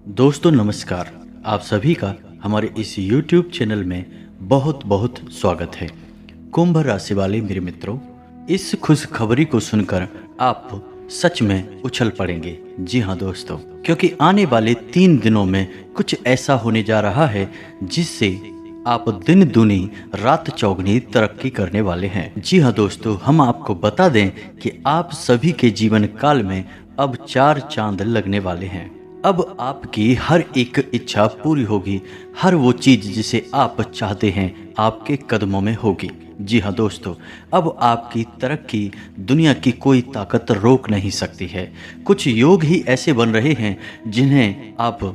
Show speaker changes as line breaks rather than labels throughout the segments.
दोस्तों नमस्कार। आप सभी का हमारे इस YouTube चैनल में बहुत बहुत स्वागत है। कुंभ राशि वाले मेरे मित्रों, इस खुशखबरी को सुनकर आप सच में उछल पड़ेंगे। जी हाँ दोस्तों, क्योंकि आने वाले 3 दिनों में कुछ ऐसा होने जा रहा है जिससे आप दिन दूनी रात चौगुनी तरक्की करने वाले हैं। जी हाँ दोस्तों, हम आपको बता दें कि आप सभी के जीवन काल में अब 4 चांद लगने वाले हैं। अब आपकी हर एक इच्छा पूरी होगी। हर वो चीज जिसे आप चाहते हैं आपके कदमों में होगी। जी हाँ दोस्तों, अब आपकी तरक्की दुनिया की कोई ताकत रोक नहीं सकती है। कुछ योग ही ऐसे बन रहे हैं जिन्हें आप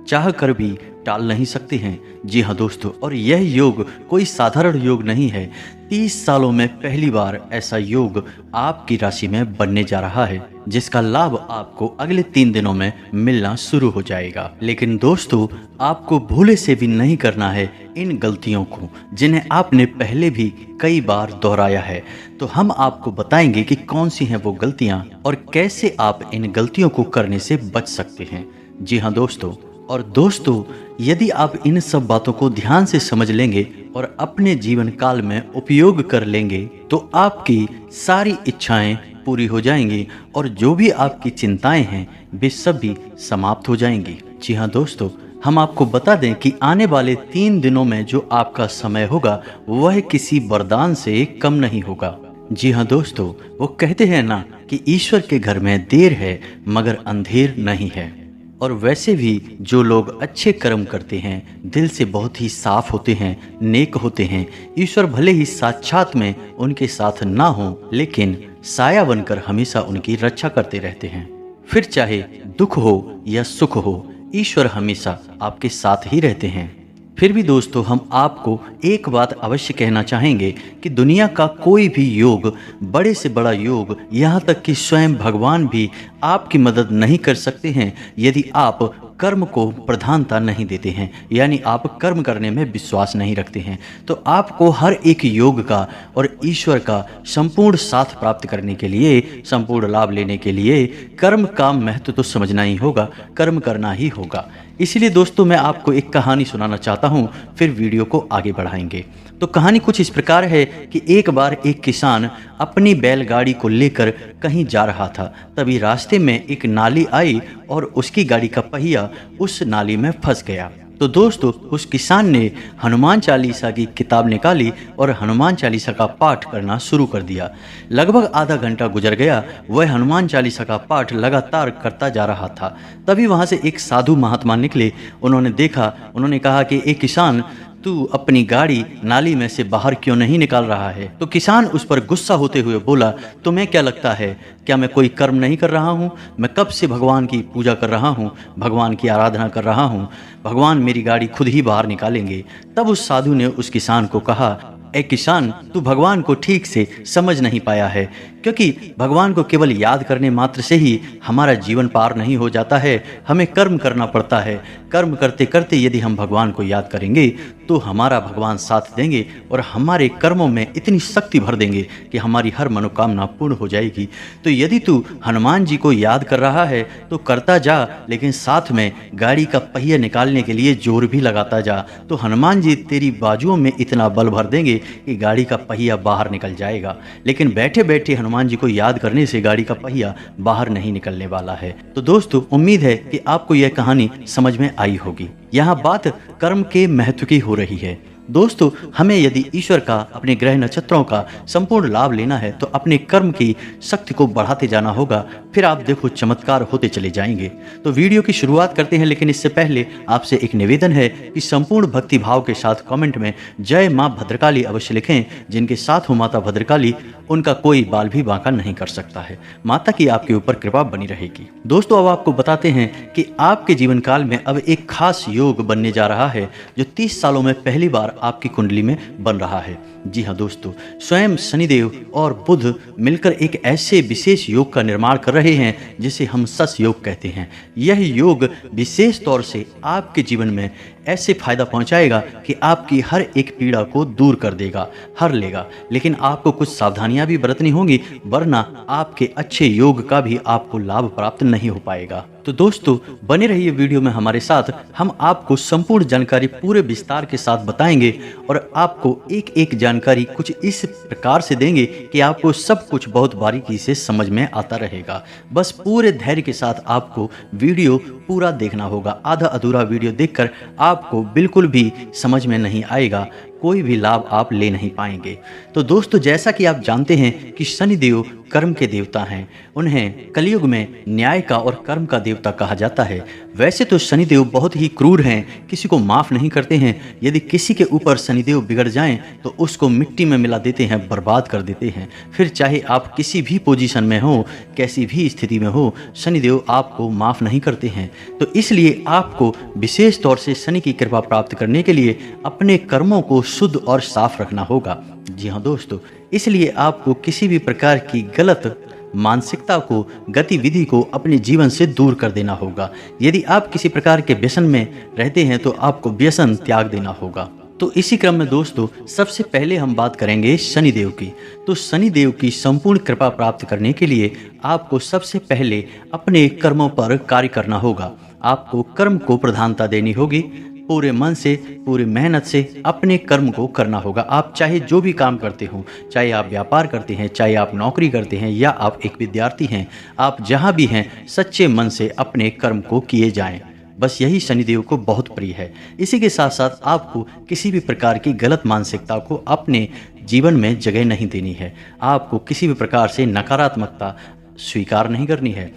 चाह कर भी टाल नहीं सकते हैं। जी हाँ दोस्तों, और यह योग कोई साधारण योग नहीं है। 30 सालों में पहली बार ऐसा योग आपकी राशि में बनने जा रहा है, जिसका लाभ आपको अगले 3 दिनों में मिलना शुरू हो जाएगा। लेकिन दोस्तों, आपको भूले से भी नहीं करना है इन गलतियों को जिन्हें आपने पहले भी कई बार दोहराया है। तो हम आपको बताएंगे कि कौन सी हैं वो गलतियां और कैसे आप इन गलतियों को करने से बच सकते हैं। जी हाँ दोस्तों, और दोस्तों, यदि आप इन सब बातों को ध्यान से समझ लेंगे और अपने जीवन काल में उपयोग कर लेंगे तो आपकी सारी इच्छाएं पूरी हो जाएंगी और जो भी आपकी चिंताएं हैं वे सब भी समाप्त हो जाएंगी। जी हाँ दोस्तों, हम आपको बता दें कि आने वाले 3 दिनों में जो आपका समय होगा वह किसी वरदान से कम नहीं होगा। जी हाँ दोस्तों, वो कहते हैं ना कि ईश्वर के घर में देर है मगर अंधेर नहीं है। और वैसे भी जो लोग अच्छे कर्म करते हैं, दिल से बहुत ही साफ होते हैं, नेक होते हैं, ईश्वर भले ही साक्षात में उनके साथ ना हो लेकिन साया बनकर हमेशा उनकी रक्षा करते रहते हैं। फिर चाहे दुख हो या सुख हो, ईश्वर हमेशा आपके साथ ही रहते हैं। फिर भी दोस्तों, हम आपको एक बात अवश्य कहना चाहेंगे कि दुनिया का कोई भी योग, बड़े से बड़ा योग, यहाँ तक कि स्वयं भगवान भी आपकी मदद नहीं कर सकते हैं यदि आप कर्म को प्रधानता नहीं देते हैं, यानी आप कर्म करने में विश्वास नहीं रखते हैं। तो आपको हर एक योग का और ईश्वर का संपूर्ण साथ प्राप्त करने के लिए, संपूर्ण लाभ लेने के लिए कर्म का महत्व तो समझना ही होगा, कर्म करना ही होगा। इसलिए दोस्तों, मैं आपको एक कहानी सुनाना चाहता हूँ, फिर वीडियो को आगे बढ़ाएंगे। तो कहानी कुछ इस प्रकार है कि एक बार एक किसान अपनी बैलगाड़ी को लेकर कहीं जा रहा था। तभी रास्ते में एक नाली आई और उसकी गाड़ी का पहिया उस नाली में फंस गया। तो दोस्तों, उस किसान ने हनुमान चालीसा की किताब निकाली और हनुमान चालीसा का पाठ करना शुरू कर दिया। लगभग आधा घंटा गुजर गया, वह हनुमान चालीसा का पाठ लगातार करता जा रहा था। तभी वहाँ से एक साधु महात्मा निकले। उन्होंने कहा कि एक किसान, तू अपनी गाड़ी नाली में से बाहर क्यों नहीं निकाल रहा है? तो किसान उस पर गुस्सा होते हुए बोला, तुम्हें क्या लगता है, क्या मैं कोई कर्म नहीं कर रहा हूँ? मैं कब से भगवान की पूजा कर रहा हूँ, भगवान की आराधना कर रहा हूँ। भगवान मेरी गाड़ी खुद ही बाहर निकालेंगे। तब उस साधु ने उस किसान को कहा, ए किसान, तू भगवान को ठीक से समझ नहीं पाया है, क्योंकि भगवान को केवल याद करने मात्र से ही हमारा जीवन पार नहीं हो जाता है। हमें कर्म करना पड़ता है। कर्म करते करते यदि हम भगवान को याद करेंगे तो हमारा भगवान साथ देंगे और हमारे कर्मों में इतनी शक्ति भर देंगे कि हमारी हर मनोकामना पूर्ण हो जाएगी। तो यदि तू हनुमान जी को याद कर रहा है तो करता जा, लेकिन साथ में गाड़ी का पहिया निकालने के लिए जोर भी लगाता जा। तो हनुमान जी तेरी बाजुओं में इतना बल भर देंगे कि गाड़ी का पहिया बाहर निकल जाएगा। लेकिन बैठे बैठे हनुमान जी को याद करने से गाड़ी का पहिया बाहर नहीं निकलने वाला है। तो दोस्तों, उम्मीद है कि आपको यह कहानी समझ में आई होगी। यहाँ बात कर्म के महत्व की हो रही है। दोस्तों, हमें यदि ईश्वर का, अपने ग्रह नक्षत्रों का संपूर्ण लाभ लेना है तो अपने कर्म की शक्ति को बढ़ाते जाना होगा। फिर आप देखो चमत्कार होते चले जाएंगे। तो वीडियो की शुरुआत करते हैं, लेकिन इससे पहले आपसे एक निवेदन है कि संपूर्ण भक्ति भाव के साथ कमेंट में जय माँ भद्रकाली अवश्य लिखें। जिनके साथ हो माता भद्रकाली, उनका कोई बाल भी बांका नहीं कर सकता है। माता की आपके ऊपर कृपा बनी रहेगी। दोस्तों, अब आपको बताते हैं कि आपके जीवन काल में अब एक खास योग बनने जा रहा है जो 30 सालों में पहली बार आपकी कुंडली में बन रहा है। जी हाँ दोस्तों, स्वयं शनिदेव और बुध मिलकर एक ऐसे विशेष योग का निर्माण कर रहे हैं जिसे हम सस योग कहते हैं। यह योग विशेष तौर से आपके जीवन में ऐसे फायदा पहुंचाएगा कि आपकी हर एक पीड़ा को दूर कर देगा, हर लेगा। लेकिन आपको कुछ सावधानियां भी बरतनी होंगी, वरना आपके अच्छे योग का भी आपको लाभ प्राप्त नहीं हो पाएगा। तो दोस्तों बने रहिए वीडियो में हमारे साथ। हम आपको संपूर्ण जानकारी पूरे विस्तार के साथ बताएंगे और आपको एक एक जानकारी कुछ इस प्रकार से देंगे कि आपको सब कुछ बहुत बारीकी से समझ में आता रहेगा। बस पूरे धैर्य के साथ आपको वीडियो पूरा देखना होगा। आधा अधूरा वीडियो देखकर आपको बिल्कुल भी समझ में नहीं आएगा, कोई भी लाभ आप ले नहीं पाएंगे। तो दोस्तों जैसा कि आप जानते हैं कि शनिदेव कर्म के देवता हैं, उन्हें कलयुग में न्याय का और कर्म का देवता कहा जाता है। वैसे तो शनिदेव बहुत ही क्रूर हैं, किसी को माफ़ नहीं करते हैं। यदि किसी के ऊपर शनिदेव बिगड़ जाएं तो उसको मिट्टी में मिला देते हैं, बर्बाद कर देते हैं। फिर चाहे आप किसी भी पोजीशन में हो, कैसी भी स्थिति में हो, शनिदेव आपको माफ़ नहीं करते हैं। तो इसलिए आपको विशेष तौर से शनि की कृपा प्राप्त करने के लिए अपने कर्मों को शुद्ध और साफ रखना होगा। जी हाँ दोस्तों, इसलिए आपको किसी भी प्रकार की गलत मानसिकता को, गतिविधि को अपने जीवन से दूर कर देना होगा। यदि आप किसी प्रकार के व्यसन में रहते हैं तो आपको व्यसन त्याग देना होगा। तो इसी क्रम में दोस्तों सबसे पहले हम बात करेंगे शनिदेव की। तो शनिदेव की संपूर्ण कृपा प्राप्त करने के लिए आपको सबसे पहले अपने कर्मों पर कार्य करना होगा। आपको कर्म को प्रधानता देनी होगी। पूरे मन से, पूरी मेहनत से अपने कर्म को करना होगा। आप चाहे जो भी काम करते हो, चाहे आप व्यापार करते हैं, चाहे आप नौकरी करते हैं या आप एक विद्यार्थी हैं, आप जहां भी हैं सच्चे मन से अपने कर्म को किए जाएं। बस यही शनिदेव को बहुत प्रिय है। इसी के साथ साथ आपको किसी भी प्रकार की गलत मानसिकता को अपने जीवन में जगह नहीं देनी है। आपको किसी भी प्रकार से नकारात्मकता स्वीकार नहीं करनी है।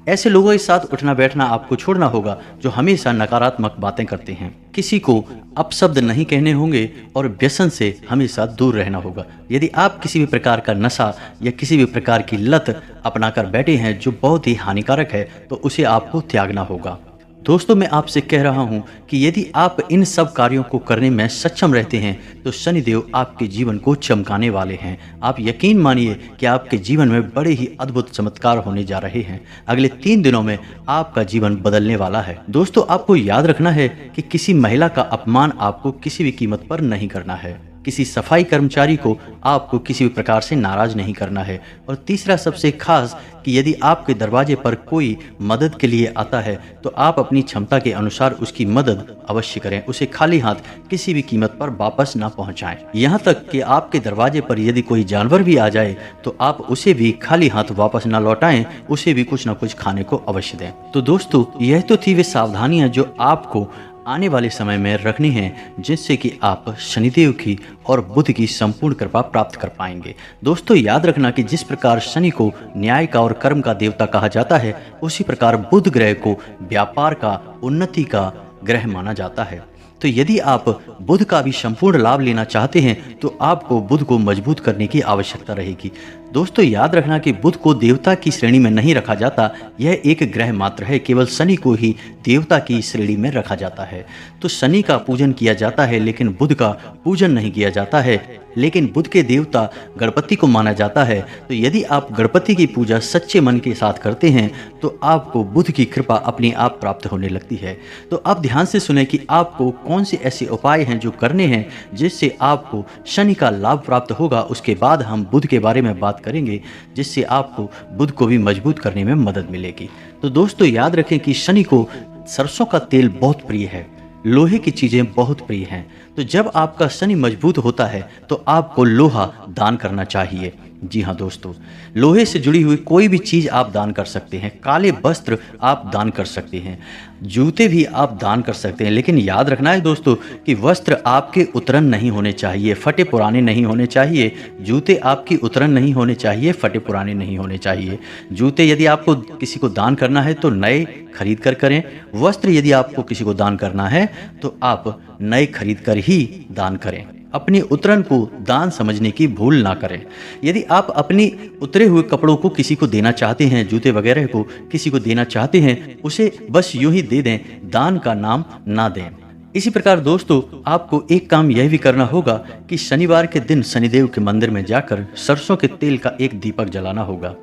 ऐसे लोगों के साथ उठना बैठना आपको छोड़ना होगा जो हमेशा नकारात्मक बातें करते हैं। किसी को अपशब्द नहीं कहने होंगे और व्यसन से हमेशा दूर रहना होगा। यदि आप किसी भी प्रकार का नशा या किसी भी प्रकार की लत अपनाकर बैठे हैं जो बहुत ही हानिकारक है, तो उसे आपको त्यागना होगा। दोस्तों मैं आपसे कह रहा हूं कि यदि आप इन सब कार्यों को करने में सक्षम रहते हैं तो शनिदेव आपके जीवन को चमकाने वाले हैं। आप यकीन मानिए कि आपके जीवन में बड़े ही अद्भुत चमत्कार होने जा रहे हैं। अगले 3 दिनों में आपका जीवन बदलने वाला है। दोस्तों आपको याद रखना है कि किसी महिला का अपमान आपको किसी भी कीमत पर नहीं करना है। किसी सफाई कर्मचारी को आपको किसी भी प्रकार से नाराज नहीं करना है। और तीसरा सबसे खास कि यदि आपके दरवाजे पर कोई मदद के लिए आता है तो आप अपनी क्षमता के अनुसार उसकी मदद अवश्य करें। उसे खाली हाथ किसी भी कीमत पर वापस ना पहुंचाएं। यहाँ तक कि आपके दरवाजे पर यदि कोई जानवर भी आ जाए तो आप उसे भी खाली हाथ वापस ना लौटाएं, उसे भी कुछ ना कुछ खाने को अवश्य दें। तो दोस्तों यह तो थी वे सावधानियां जो आपको आने वाले समय में रखनी है, जिससे कि आप शनिदेव की और बुध की संपूर्ण कृपा प्राप्त कर पाएंगे। दोस्तों याद रखना कि जिस प्रकार शनि को न्याय का और कर्म का देवता कहा जाता है, उसी प्रकार बुध ग्रह को व्यापार का, उन्नति का ग्रह माना जाता है। तो यदि आप बुध का भी संपूर्ण लाभ लेना चाहते हैं तो आपको बुध को मजबूत करने की आवश्यकता रहेगी। दोस्तों याद रखना कि बुध को देवता की श्रेणी में नहीं रखा जाता, यह एक ग्रह मात्र है। केवल शनि को ही देवता की श्रेणी में रखा जाता है। तो शनि का पूजन किया जाता है लेकिन बुध का पूजन नहीं किया जाता है। लेकिन बुध के देवता गणपति को माना जाता है। तो यदि आप गणपति की पूजा सच्चे मन के साथ करते हैं तो आपको बुध की कृपा अपने आप प्राप्त होने लगती है। तो आप ध्यान से सुने कि आपको कौन से ऐसे उपाय हैं जो करने हैं जिससे आपको शनि का लाभ प्राप्त होगा। उसके बाद हम बुध के बारे में बात करेंगे जिससे आपको बुध को भी मजबूत करने में मदद मिलेगी। तो दोस्तों याद रखें कि शनि को सरसों का तेल बहुत प्रिय है, लोहे की चीज़ें बहुत प्रिय हैं। तो जब आपका शनि मजबूत होता है तो आपको लोहा दान करना चाहिए। जी हाँ दोस्तों, लोहे से जुड़ी हुई कोई भी चीज़ आप दान कर सकते हैं। काले वस्त्र आप दान कर सकते हैं, जूते भी आप दान कर सकते हैं। लेकिन याद रखना है दोस्तों कि वस्त्र आपके उतरन नहीं होने चाहिए, फटे पुराने नहीं होने चाहिए। जूते आपकी उतरन नहीं होने चाहिए, फटे पुराने नहीं होने चाहिए। जूते यदि आपको किसी को दान करना है तो नए खरीद कर करें। वस्त्र यदि आपको किसी को दान करना है तो आप नए खरीद कर ही दान करें। अपनी उतरन को दान समझने की भूल ना करें। यदि आप अपनी उतरे हुए कपड़ों को किसी को देना चाहते हैं, जूते वगैरह को किसी को देना चाहते हैं, उसे बस यूं ही दे दें, दान का नाम ना दें। इसी प्रकार दोस्तों आपको एक काम यह भी करना होगा कि शनिवार के दिन शनिदेव के मंदिर में जाकर सरसों के तेल का एक दीपक जलाना होगा।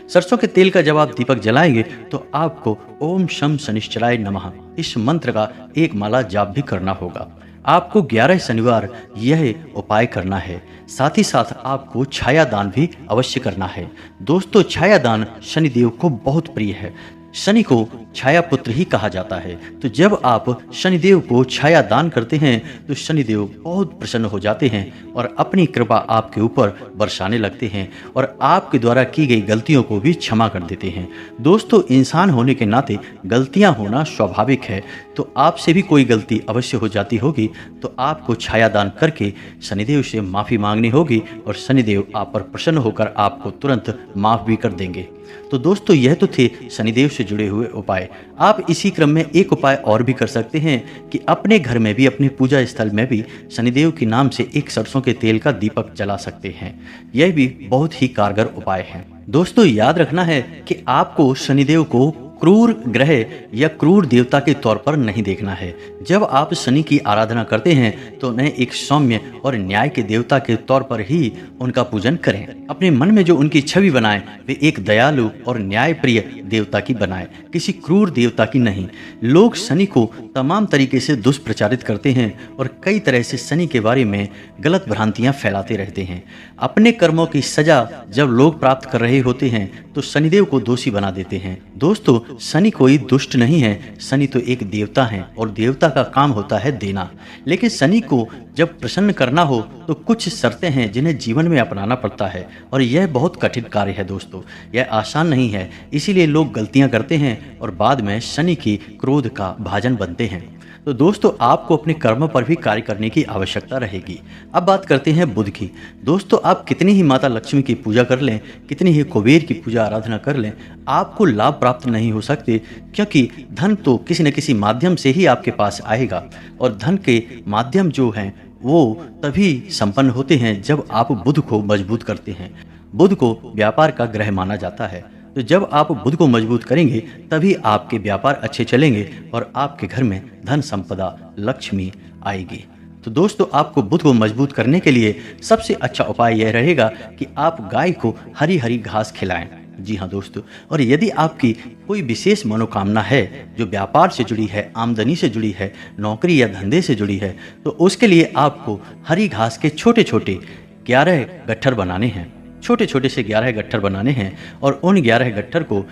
सरसों के तेल का जब आप दीपक जलाएंगे तो आपको ओम शम शनिश्चराय नमः इस मंत्र का एक माला जाप भी करना होगा। आपको 11 शनिवार यह उपाय करना है। साथ ही साथ आपको छाया दान भी अवश्य करना है। दोस्तों छाया दान शनिदेव को बहुत प्रिय है। शनि को छाया पुत्र ही कहा जाता है। तो जब आप शनिदेव को छाया दान करते हैं तो शनिदेव बहुत प्रसन्न हो जाते हैं और अपनी कृपा आपके ऊपर बरसाने लगते हैं और आपके द्वारा की गई गलतियों को भी क्षमा कर देते हैं। दोस्तों, इंसान होने के नाते गलतियां होना स्वाभाविक है, तो आपसे भी कोई गलती अवश्य हो जाती होगी तो आपको छाया दान करके शनिदेव से माफ़ी मांगनी होगी और शनिदेव आप पर प्रसन्न होकर आपको तुरंत माफ़ भी कर देंगे। तो दोस्तों, यह तो थे शनिदेव से जुड़े हुए उपाय। आप इसी क्रम में एक उपाय और भी कर सकते हैं कि अपने घर में भी, अपने पूजा स्थल में भी शनिदेव के नाम से एक सरसों के तेल का दीपक जला सकते हैं। यह भी बहुत ही कारगर उपाय है। दोस्तों, याद रखना है कि आपको शनिदेव को क्रूर ग्रह या क्रूर देवता के तौर पर नहीं देखना है। जब आप शनि की आराधना करते हैं तो उन्हें एक सौम्य और न्याय के देवता के तौर पर ही उनका पूजन करें। अपने मन में जो उनकी छवि बनाएं वे एक दयालु और न्यायप्रिय देवता की बनाएं, किसी क्रूर देवता की नहीं। लोग शनि को तमाम तरीके से दुष्प्रचारित करते हैं और कई तरह से शनि के बारे में गलत भ्रांतियां फैलाते रहते हैं। अपने कर्मों की सजा जब लोग प्राप्त कर रहे होते हैं तो शनिदेव को दोषी बना देते हैं। दोस्तों, शनि कोई दुष्ट नहीं है, शनि तो एक देवता है और देवता का काम होता है देना। लेकिन शनि को जब प्रसन्न करना हो तो कुछ शर्तें हैं जिन्हें जीवन में अपनाना पड़ता है और यह बहुत कठिन कार्य है। दोस्तों, यह आसान नहीं है, इसीलिए लोग गलतियां करते हैं और बाद में शनि की क्रोध का भाजन बनते हैं। तो दोस्तों, आपको अपने कर्म पर भी कार्य करने की आवश्यकता रहेगी। अब बात करते हैं बुध की। दोस्तों, आप कितनी ही माता लक्ष्मी की पूजा कर लें, कितनी ही कुबेर की पूजा आराधना कर लें, आपको लाभ प्राप्त नहीं हो सकते, क्योंकि धन तो किसी न किसी माध्यम से ही आपके पास आएगा और धन के माध्यम जो हैं वो तभी संपन्न होते हैं जब आप बुध को मजबूत करते हैं। बुध को व्यापार का ग्रह माना जाता है, तो जब आप बुध को मजबूत करेंगे तभी आपके व्यापार अच्छे चलेंगे और आपके घर में धन संपदा लक्ष्मी आएगी। तो दोस्तों, आपको बुध को मजबूत करने के लिए सबसे अच्छा उपाय यह रहेगा कि आप गाय को हरी हरी घास खिलाएं। जी हाँ दोस्तों, और यदि आपकी कोई विशेष मनोकामना है जो व्यापार से जुड़ी है, आमदनी से जुड़ी है, नौकरी या धंधे से जुड़ी है, तो उसके लिए आपको हरी घास के छोटे छोटे 11 गट्ठर बनाने हैं। छोटे छोटे से 11 गट्ठर बनाने हैं और उन 11 गट्ठर को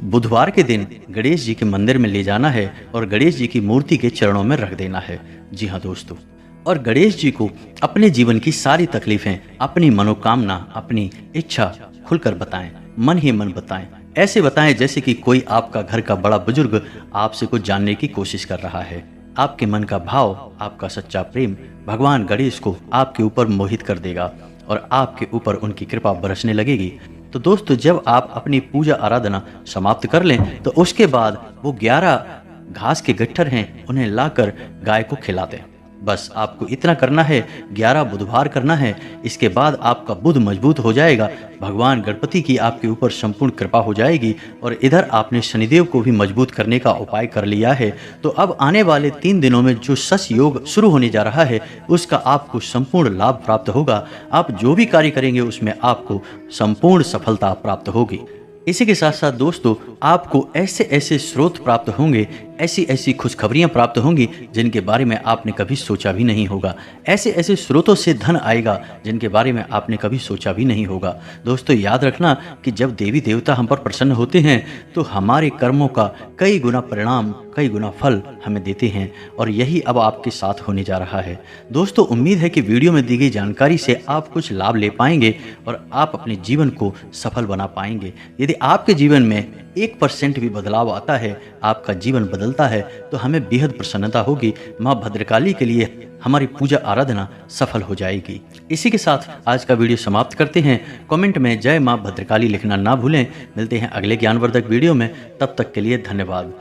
बुधवार के दिन गणेश जी के मंदिर में ले जाना है और गणेश जी की मूर्ति के चरणों में रख देना है। जी हाँ दोस्तों, और गणेश जी को अपने जीवन की सारी तकलीफें, अपनी मनोकामना, अपनी इच्छा खुलकर बताएं, मन ही मन बताएं। ऐसे बताएं जैसे कि कोई आपका घर का बड़ा बुजुर्ग आपसे कुछ जानने की कोशिश कर रहा है। आपके मन का भाव, आपका सच्चा प्रेम भगवान गणेश को आपके ऊपर मोहित कर देगा और आपके ऊपर उनकी कृपा बरसने लगेगी। तो दोस्तों, जब आप अपनी पूजा आराधना समाप्त कर लें तो उसके बाद वो 11 घास के गट्ठर हैं उन्हें लाकर गाय को खिला दें। बस आपको इतना करना है, 11 बुधवार करना है। इसके बाद आपका बुध मजबूत हो जाएगा, भगवान गणपति की आपके ऊपर संपूर्ण कृपा हो जाएगी और इधर आपने शनिदेव को भी मजबूत करने का उपाय कर लिया है। तो अब आने वाले 3 दिनों में जो शश योग शुरू होने जा रहा है उसका आपको संपूर्ण लाभ प्राप्त होगा। आप जो भी कार्य करेंगे उसमें आपको संपूर्ण सफलता प्राप्त होगी। इसी के साथ साथ दोस्तों, आपको ऐसे ऐसे स्रोत प्राप्त होंगे, ऐसी ऐसी खुशखबरियां प्राप्त होंगी जिनके बारे में आपने कभी सोचा भी नहीं होगा। ऐसे ऐसे स्रोतों से धन आएगा जिनके बारे में आपने कभी सोचा भी नहीं होगा। दोस्तों, याद रखना कि जब देवी देवता हम पर प्रसन्न होते हैं तो हमारे कर्मों का कई गुना परिणाम, कई गुना फल हमें देते हैं और यही अब आपके साथ होने जा रहा है। दोस्तों, उम्मीद है कि वीडियो में दी गई जानकारी से आप कुछ लाभ ले पाएंगे और आप अपने जीवन को सफल बना पाएंगे। यदि आपके जीवन में 1% भी बदलाव आता है, आपका जीवन बदलता है, तो हमें बेहद प्रसन्नता होगी। माँ भद्रकाली के लिए हमारी पूजा आराधना सफल हो जाएगी। इसी के साथ आज का वीडियो समाप्त करते हैं। कमेंट में जय माँ भद्रकाली लिखना ना भूलें। मिलते हैं अगले ज्ञानवर्धक वीडियो में, तब तक के लिए धन्यवाद।